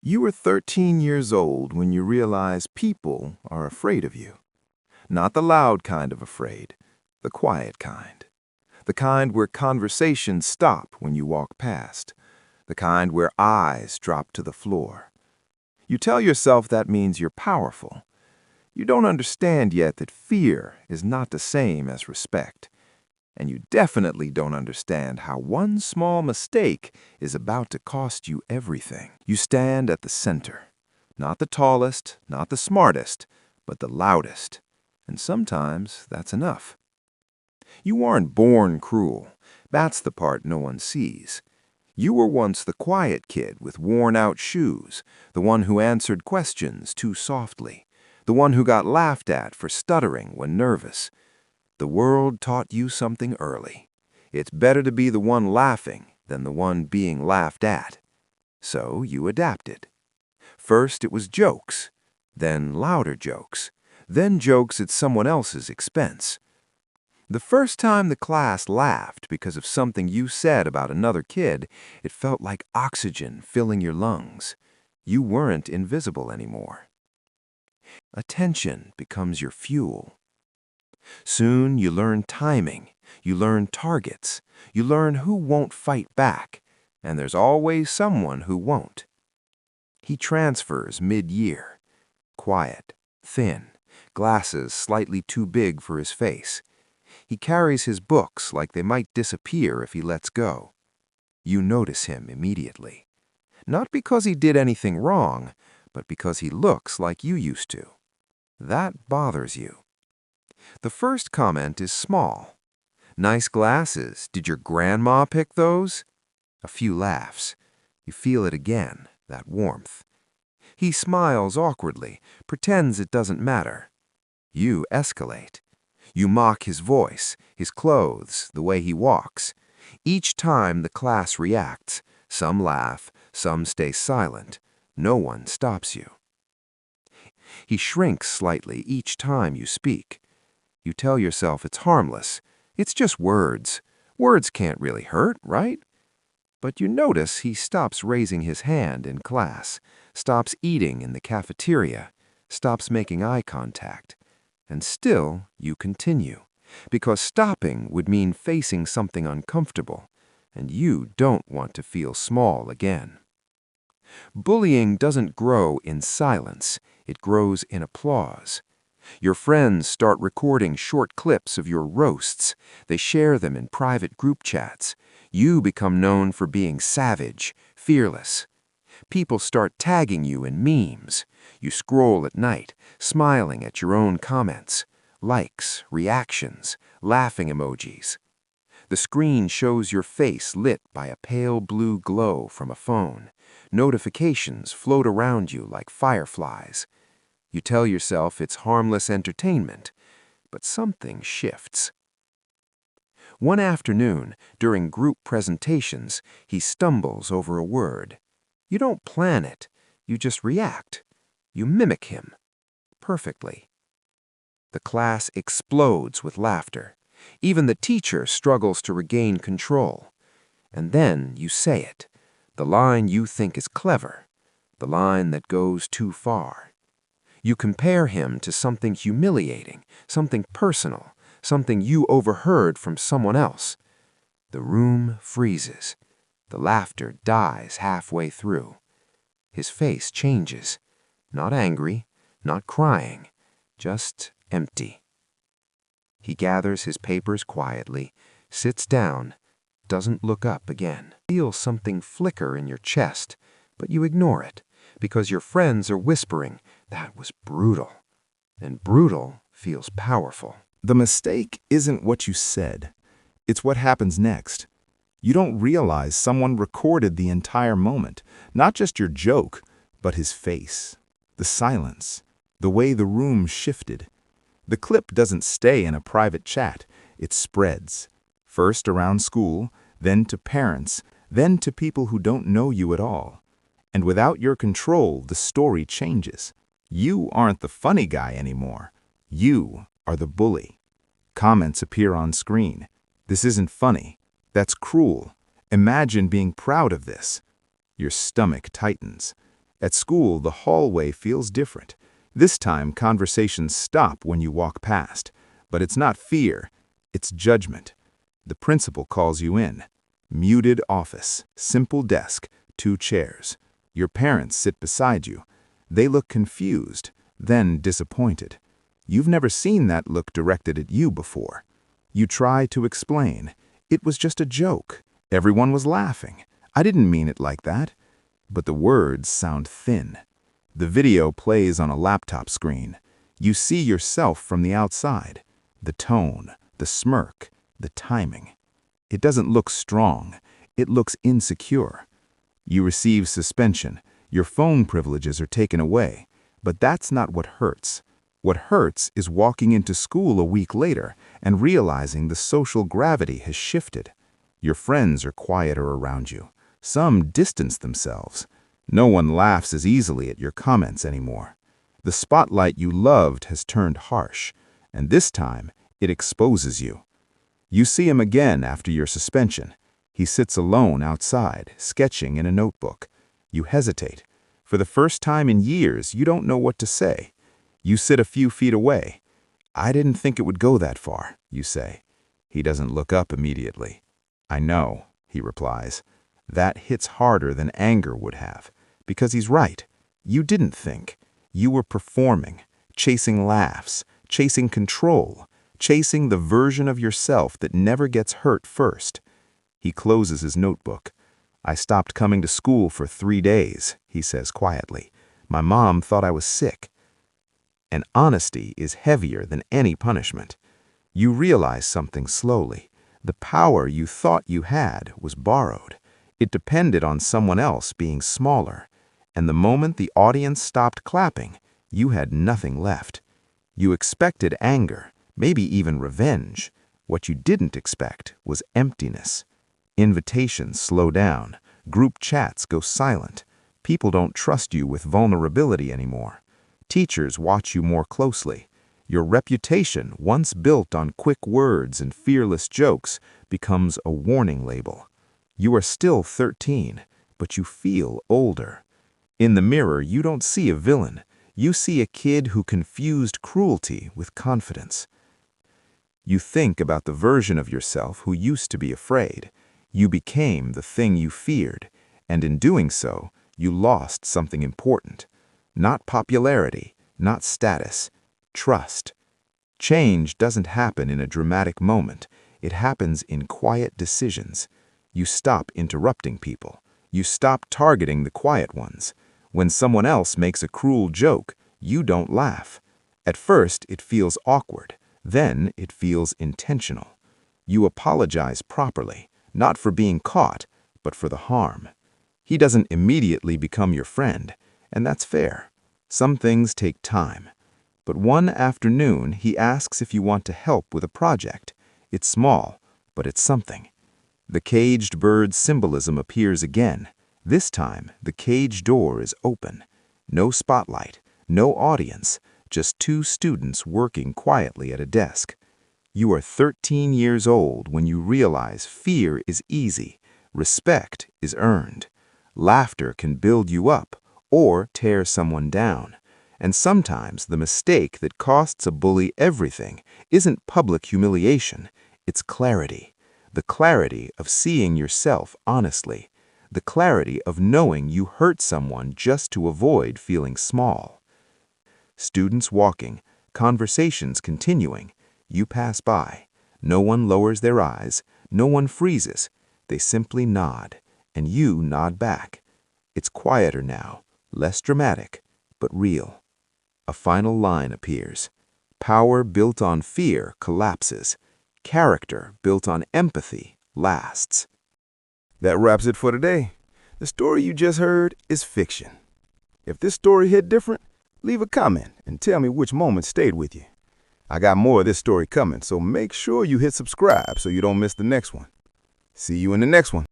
You were 13 years old when you realized people are afraid of you. Not the loud kind of afraid, the quiet kind. The kind where conversations stop when you walk past. The kind where eyes drop to the floor. You tell yourself that means you're powerful. You don't understand yet that fear is not the same as respect. And you definitely don't understand how one small mistake is about to cost you everything. You stand at the center. Not the tallest, not the smartest, but the loudest. And sometimes that's enough. You aren't born cruel. That's the part no one sees. You were once the quiet kid with worn-out shoes, the one who answered questions too softly, the one who got laughed at for stuttering when nervous. The world taught you something early. It's better to be the one laughing than the one being laughed at. So you adapted. First it was jokes, then louder jokes, then jokes at someone else's expense. The first time the class laughed because of something you said about another kid, it felt like oxygen filling your lungs. You weren't invisible anymore. Attention becomes your fuel. Soon you learn timing, you learn targets, you learn who won't fight back, and there's always someone who won't. He transfers mid-year, quiet, thin, glasses slightly too big for his face. He carries his books like they might disappear if he lets go. You notice him immediately. Not because he did anything wrong, but because he looks like you used to. That bothers you. The first comment is small. Nice glasses. Did your grandma pick those? A few laughs. You feel it again, that warmth. He smiles awkwardly, pretends it doesn't matter. You escalate. You mock his voice, his clothes, the way he walks. Each time the class reacts. Some laugh, some stay silent. No one stops you. He shrinks slightly each time you speak. You tell yourself it's harmless. It's just words. Words can't really hurt, right? But you notice he stops raising his hand in class, stops eating in the cafeteria, stops making eye contact. And still you continue, because stopping would mean facing something uncomfortable, and you don't want to feel small again. Bullying doesn't grow in silence. It grows in applause. Your friends start recording short clips of your roasts. They share them in private group chats. You become known for being savage, fearless. People start tagging you in memes. You scroll at night, smiling at your own comments. Likes, reactions, laughing emojis. The screen shows your face lit by a pale blue glow from a phone. Notifications float around you like fireflies. You tell yourself it's harmless entertainment, but something shifts. One afternoon, during group presentations, he stumbles over a word. You don't plan it, you just react. You mimic him. Perfectly. The class explodes with laughter. Even the teacher struggles to regain control. And then you say it, the line you think is clever, the line that goes too far. You compare him to something humiliating, something personal, something you overheard from someone else. The room freezes. The laughter dies halfway through. His face changes. Not angry, not crying, just empty. He gathers his papers quietly, sits down, doesn't look up again. Feel something flicker in your chest, but you ignore it, because your friends are whispering, that was brutal. And brutal feels powerful. The mistake isn't what you said. It's what happens next. You don't realize someone recorded the entire moment, not just your joke, but his face, the silence, the way the room shifted. The clip doesn't stay in a private chat. It spreads, first around school, then to parents, then to people who don't know you at all. And without your control, the story changes. You aren't the funny guy anymore. You are the bully. Comments appear on screen. This isn't funny. That's cruel. Imagine being proud of this. Your stomach tightens. At school, the hallway feels different. This time, conversations stop when you walk past. But it's not fear, it's judgment. The principal calls you in. Muted office, simple desk, 2 chairs. Your parents sit beside you. They look confused, then disappointed. You've never seen that look directed at you before. You try to explain. It was just a joke. Everyone was laughing. I didn't mean it like that. But the words sound thin. The video plays on a laptop screen. You see yourself from the outside. The tone, the smirk, the timing. It doesn't look strong. It looks insecure. You receive suspension. Your phone privileges are taken away. But that's not what hurts. What hurts is walking into school a week later and realizing the social gravity has shifted. Your friends are quieter around you. Some distance themselves. No one laughs as easily at your comments anymore. The spotlight you loved has turned harsh, and this time it exposes you. You see him again after your suspension. He sits alone outside, sketching in a notebook. You hesitate. For the first time in years, you don't know what to say. You sit a few feet away. "I didn't think it would go that far," you say. He doesn't look up immediately. "I know," he replies. That hits harder than anger would have, because he's right. You didn't think. You were performing, chasing laughs, chasing control, chasing the version of yourself that never gets hurt first. He closes his notebook. "I stopped coming to school for 3 days," he says quietly. "My mom thought I was sick." And honesty is heavier than any punishment. You realize something slowly. The power you thought you had was borrowed. It depended on someone else being smaller. And the moment the audience stopped clapping, you had nothing left. You expected anger, maybe even revenge. What you didn't expect was emptiness. Invitations slow down. Group chats go silent. People don't trust you with vulnerability anymore. Teachers watch you more closely. Your reputation, once built on quick words and fearless jokes, becomes a warning label. You are still 13, but you feel older. In the mirror, you don't see a villain. You see a kid who confused cruelty with confidence. You think about the version of yourself who used to be afraid. You became the thing you feared, and in doing so, you lost something important. Not popularity, not status, trust. Change doesn't happen in a dramatic moment. It happens in quiet decisions. You stop interrupting people. You stop targeting the quiet ones. When someone else makes a cruel joke, you don't laugh. At first, it feels awkward. Then, it feels intentional. You apologize properly, not for being caught, but for the harm. He doesn't immediately become your friend, and that's fair. Some things take time. But one afternoon, he asks if you want to help with a project. It's small, but it's something. The caged bird symbolism appears again. This time, the cage door is open. No spotlight, no audience, just 2 students working quietly at a desk. You are 13 years old when you realize fear is easy, respect is earned. Laughter can build you up or tear someone down. And sometimes the mistake that costs a bully everything isn't public humiliation, it's clarity. The clarity of seeing yourself honestly. The clarity of knowing you hurt someone just to avoid feeling small. Students walking, conversations continuing. You pass by. No one lowers their eyes. No one freezes. They simply nod, and you nod back. It's quieter now, less dramatic, but real. A final line appears. Power built on fear collapses. Character built on empathy lasts. That wraps it for today. The story you just heard is fiction. If this story hit different, leave a comment and tell me which moment stayed with you. I got more of this story coming, so make sure you hit subscribe so you don't miss the next one. See you in the next one.